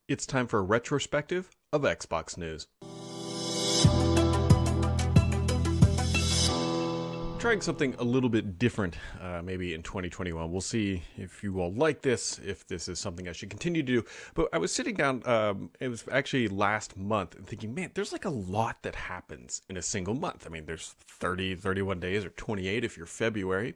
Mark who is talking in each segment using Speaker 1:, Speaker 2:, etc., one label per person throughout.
Speaker 1: It's time for a retrospective of Xbox news. Trying something a little bit different maybe in 2021. We'll see if you all like this, if this is something I should continue to do. But I was sitting down, it was actually last month, and thinking, man, there's like a lot that happens in a single month. I mean, there's 30, 31 days, or 28 if you're February.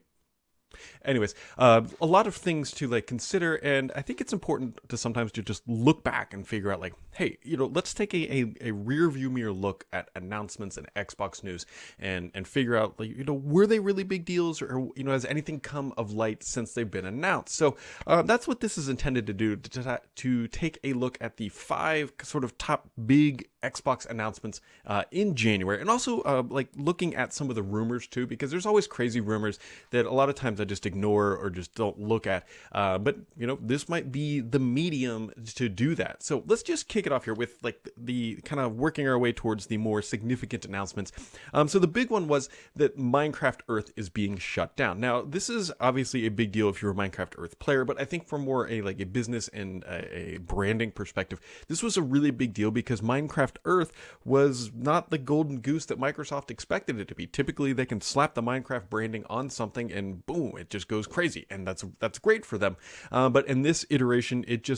Speaker 1: Anyways, a lot of things to consider, and I think it's important to sometimes to just look back and figure out hey, let's take a rear view mirror look at announcements and Xbox news and figure out were they really big deals, or has anything come of light since they've been announced? So that's what this is intended to do, to take a look at the 5 sort of top big Xbox announcements in January, and also looking at some of the rumors too, because there's always crazy rumors that a lot of times I just ignore or just don't look at. But this might be the medium to do that. So let's just kick it off here with the kind of working our way towards the more significant announcements. So the big one was that Minecraft Earth is being shut down. Now, this is obviously a big deal if you're a Minecraft Earth player, but I think from more a business and a branding perspective, this was a really big deal because Minecraft Earth was not the golden goose that Microsoft expected it to be. Typically, they can slap the Minecraft branding on something and boom, it just goes crazy, and that's great for them. But in this iteration, it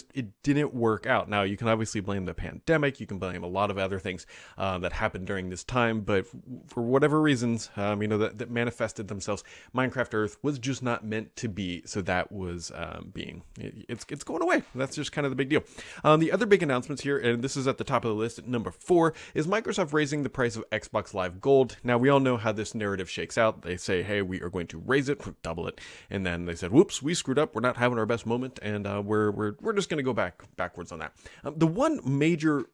Speaker 1: didn't work out. Now, you can obviously blame the pandemic, you can blame a lot of other things that happened during this time, but for whatever reasons, that manifested themselves, Minecraft Earth was just not meant to be. So that was it's going away. That's just kind of the big deal. The other big announcements here, and this is at the top of the list at number 4, is Microsoft raising the price of Xbox Live Gold. Now, we all know how this narrative shakes out. They say, hey, we are going to raise it, double it, and then they said, whoops, we screwed up, we're not having our best moment, and we're just going to go backwards on that. The one major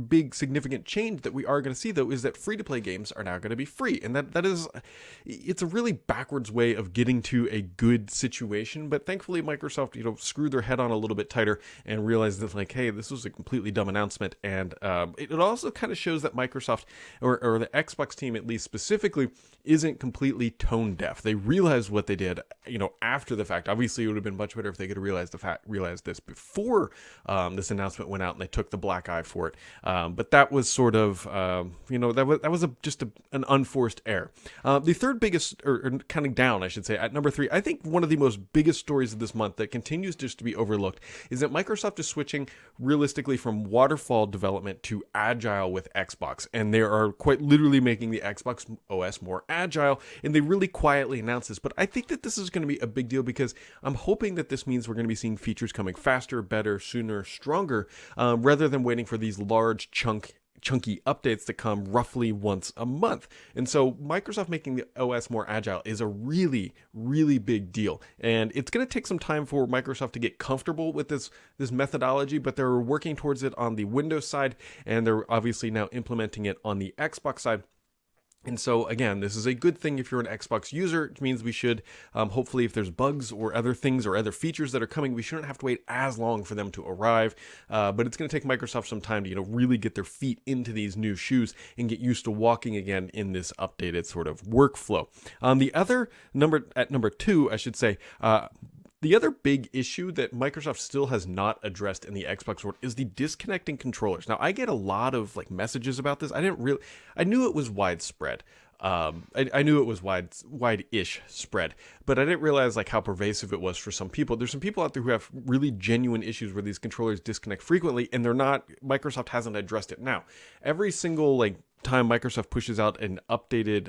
Speaker 1: big significant change that we are going to see, though, is that free-to-play games are now going to be free, and that is, it's a really backwards way of getting to a good situation. But thankfully Microsoft screwed their head on a little bit tighter and realized that hey, this was a completely dumb announcement. And it also kind of shows that Microsoft or the Xbox team, at least specifically, isn't completely tone deaf. They realized what they did after the fact. Obviously, it would have been much better if they could have realized this before this announcement went out and they took the black eye for it. But that was sort of, that was just an unforced error. The third biggest, or kind of down, I should say, at number 3, I think one of the most biggest stories of this month that continues just to be overlooked is that Microsoft is switching realistically from waterfall development to Agile with Xbox. And they are quite literally making the Xbox OS more agile, and they really quietly announced this. But I think that this is going to be a big deal because I'm hoping that this means we're going to be seeing features coming faster, better, sooner, stronger, rather than waiting for these large chunky updates that come roughly once a month. And so Microsoft making the OS more agile is a really, really big deal. And it's going to take some time for Microsoft to get comfortable with this methodology, but they're working towards it on the Windows side, and they're obviously now implementing it on the Xbox side. And so, again, this is a good thing if you're an Xbox user. It means we should, hopefully, if there's bugs or other things or other features that are coming, we shouldn't have to wait as long for them to arrive. But it's going to take Microsoft some time to, really get their feet into these new shoes and get used to walking again in this updated sort of workflow. At number 2, I should say, the other big issue that Microsoft still has not addressed in the Xbox world is the disconnecting controllers. Now, I get a lot of messages about this. I knew it was widespread. I knew it was wide-ish spread, but I didn't realize how pervasive it was for some people. There's some people out there who have really genuine issues where these controllers disconnect frequently, and Microsoft hasn't addressed it. Now, every single time Microsoft pushes out an updated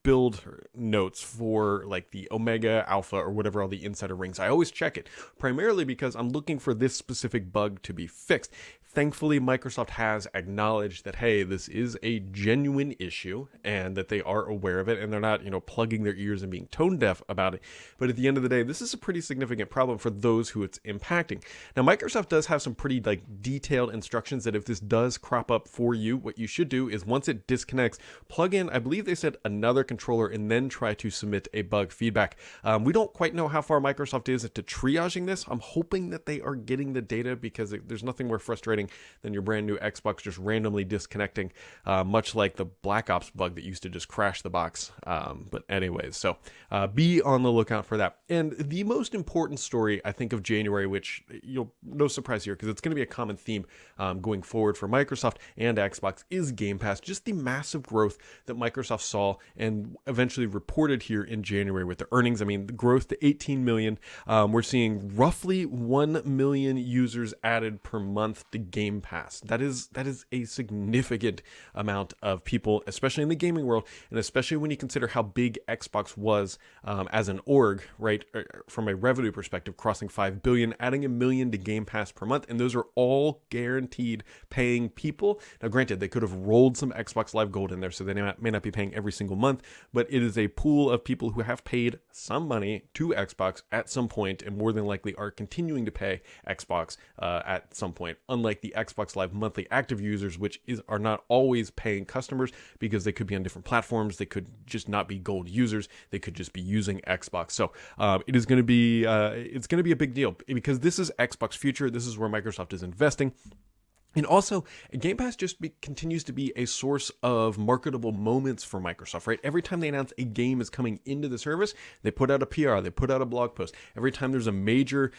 Speaker 1: build notes for the Omega, Alpha, or whatever all the insider rings, I always check it, primarily because I'm looking for this specific bug to be fixed. Thankfully, Microsoft has acknowledged that, hey, this is a genuine issue and that they are aware of it, and they're not, plugging their ears and being tone deaf about it. But at the end of the day, this is a pretty significant problem for those who it's impacting. Now, Microsoft does have some pretty detailed instructions that if this does crop up for you, what you should do is once once it disconnects, plug in, I believe they said, another controller and then try to submit a bug feedback. We don't quite know how far Microsoft is to triaging this. I'm hoping that they are getting the data, because there's nothing more frustrating than your brand new Xbox just randomly disconnecting, much like the Black Ops bug that used to just crash the box. But anyways, so be on the lookout for that. And the most important story, I think, of January, which no surprise here, because it's going to be a common theme going forward for Microsoft and Xbox, is Game Pass. Just the massive growth that Microsoft saw and eventually reported here in January with the earnings. I mean, the growth to 18 million. We're seeing roughly 1 million users added per month to Game Pass. That is a significant amount of people, especially in the gaming world, and especially when you consider how big Xbox was as an org, right? From a revenue perspective, crossing 5 billion, adding 1 million to Game Pass per month, and those are all guaranteed paying people. Now, granted, they could have rolled some Xbox Live Gold in there, so they may not be paying every single month, but it is a pool of people who have paid some money to Xbox at some point, and more than likely are continuing to pay Xbox at some point, unlike the Xbox Live monthly active users, which are not always paying customers, because they could be on different platforms. They could just not be gold users. They could just be using Xbox. So it is going to be a big deal, because this is Xbox future. This is where Microsoft is investing. And also, Game Pass just continues to be a source of marketable moments for Microsoft, right? Every time they announce a game is coming into the service, they put out a PR, they put out a blog post. Every time there's a major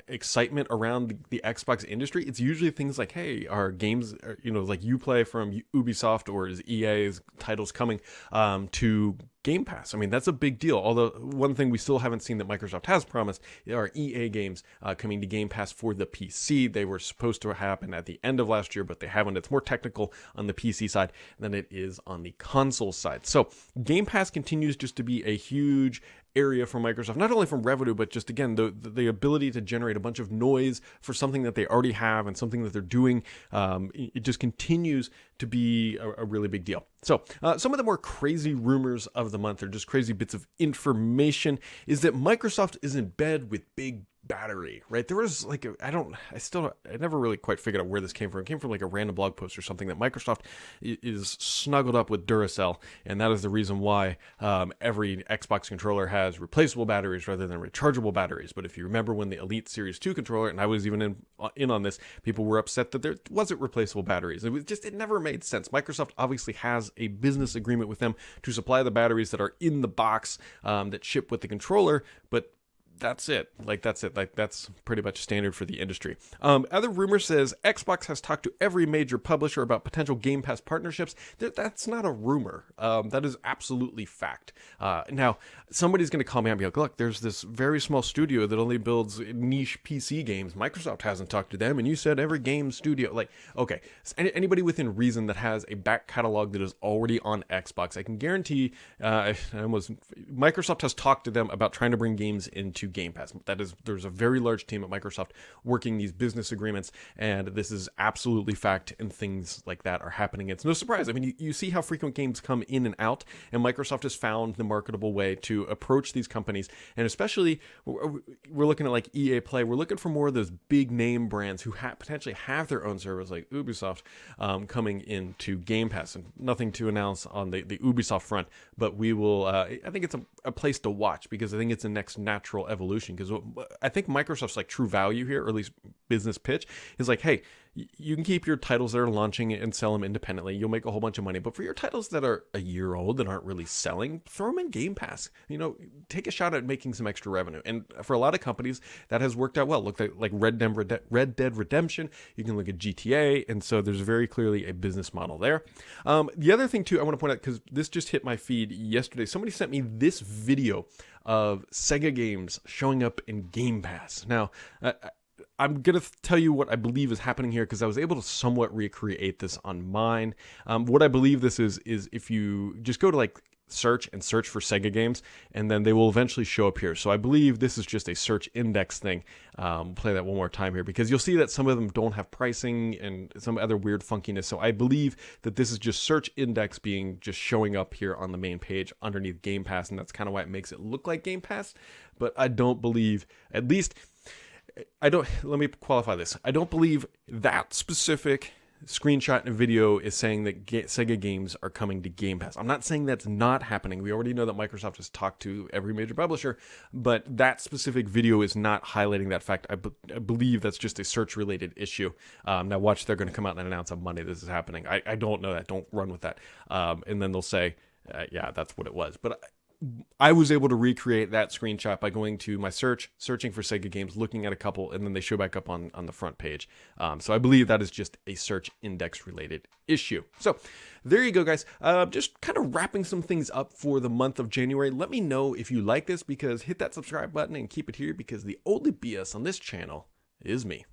Speaker 1: excitement around the Xbox industry, it's usually things like, hey, our games, like Uplay from Ubisoft, or is EA's titles coming to Game Pass. I mean, that's a big deal. Although one thing we still haven't seen that Microsoft has promised are EA games coming to Game Pass for the PC. They were supposed to happen at the end of last year, but they haven't. It's more technical on the PC side than it is on the console side. So Game Pass continues just to be a huge area for Microsoft, not only from revenue, but just, again, the ability to generate a bunch of noise for something that they already have and something that they're doing. It just continues to be a really big deal. So some of the more crazy rumors of the month, or just crazy bits of information, is that Microsoft is in bed with Big Battery, right? There was like I never really quite figured out where this came from. It came from like a random blog post or something, that Microsoft is snuggled up with Duracell, and that is the reason why every Xbox controller has replaceable batteries rather than rechargeable batteries. But if you remember when the Elite Series 2 controller, and I was even in on this, people were upset that there wasn't replaceable batteries. It never made sense. Microsoft obviously has a business agreement with them to supply the batteries that are in the box that ship with the controller, but that's it. That's pretty much standard for the industry. Other rumor says Xbox has talked to every major publisher about potential Game Pass partnerships. That's not a rumor. That is absolutely fact. Now, somebody's going to call me out and be like, look, there's this very small studio that only builds niche PC games. Microsoft hasn't talked to them, and you said every game studio. Like, okay, anybody within reason that has a back catalog that is already on Xbox, I can guarantee Microsoft has talked to them about trying to bring games into Game Pass. There's a very large team at Microsoft working these business agreements, and this is absolutely fact, and things like that are happening. It's no surprise. I mean, you see how frequent games come in and out, and Microsoft has found the marketable way to approach these companies, and especially we're looking at like EA Play. We're looking for more of those big name brands who potentially have their own service, like Ubisoft, coming into Game Pass. And nothing to announce on the Ubisoft front, but we will. I think it's a place to watch, because I think it's the next natural evolution. Because I think Microsoft's like true value here, or at least business pitch, is like, hey, you can keep your titles that are launching and sell them independently. You'll make a whole bunch of money. But for your titles that are a year old that aren't really selling, throw them in Game Pass. Take a shot at making some extra revenue. And for a lot of companies, that has worked out well. Look at like Red Dead Redemption. You can look at GTA. And so there's very clearly a business model there. The other thing too, I want to point out, because this just hit my feed yesterday. Somebody sent me this video of Sega Games showing up in Game Pass. Now, I'm going to tell you what I believe is happening here, because I was able to somewhat recreate this on mine. What I believe this is if you just go to like search for Sega Games, and then they will eventually show up here. So I believe this is just a search index thing. Play that one more time here, because you'll see that some of them don't have pricing and some other weird funkiness. So I believe that this is just search index just showing up here on the main page underneath Game Pass, and that's kind of why it makes it look like Game Pass. But I don't believe, let me qualify this. I don't believe that specific screenshot in a video is saying that Sega games are coming to Game Pass. I'm not saying that's not happening. We already know that Microsoft has talked to every major publisher, but that specific video is not highlighting that fact. I believe that's just a search-related issue. Now watch, they're going to come out and announce on Monday this is happening. I don't know that. Don't run with that. And then they'll say, yeah, that's what it was. But I was able to recreate that screenshot by going to my searching for Sega games, looking at a couple, and then they show back up on the front page. So I believe that is just a search index related issue. So there you go, guys. Just kind of wrapping some things up for the month of January. Let me know if you like this, because hit that subscribe button and keep it here, because the only BS on this channel is me.